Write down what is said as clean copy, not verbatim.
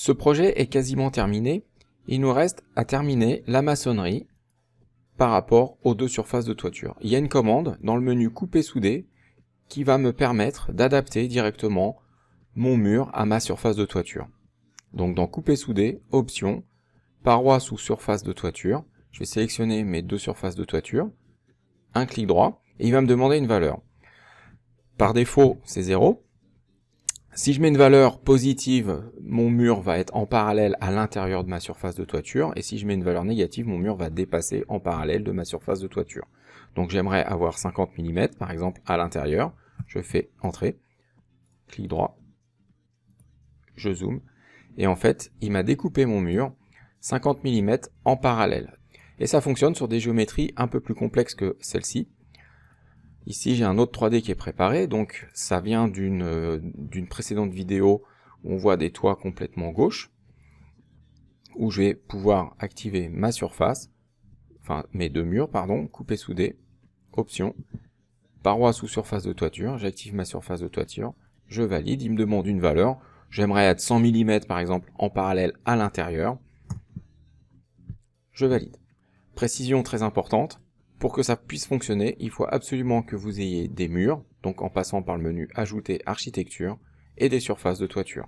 Ce projet est quasiment terminé. Il nous reste à terminer la maçonnerie par rapport aux deux surfaces de toiture. Il y a une commande dans le menu couper souder qui va me permettre d'adapter directement mon mur à ma surface de toiture. Donc dans couper souder, option, paroi sous surface de toiture, je vais sélectionner mes deux surfaces de toiture, un clic droit, et il va me demander une valeur. Par défaut, c'est 0. Si je mets une valeur positive, mon mur va être en parallèle à l'intérieur de ma surface de toiture, et si je mets une valeur négative, mon mur va dépasser en parallèle de ma surface de toiture. Donc j'aimerais avoir 50 mm, par exemple, à l'intérieur. Je fais Entrée, clic droit, je zoome, et en fait, il m'a découpé mon mur 50 mm en parallèle. Et ça fonctionne sur des géométries un peu plus complexes que celle-ci. Ici, j'ai un autre 3D qui est préparé, donc ça vient d'une précédente vidéo où on voit des toits complètement gauche, où je vais pouvoir activer ma surface, enfin mes deux murs, pardon, couper souder, option, paroi sous surface de toiture, j'active ma surface de toiture, je valide, il me demande une valeur, j'aimerais être 100 mm par exemple en parallèle à l'intérieur, je valide. Précision très importante, pour que ça puisse fonctionner, il faut absolument que vous ayez des murs, donc en passant par le menu Ajouter architecture, et des surfaces de toiture.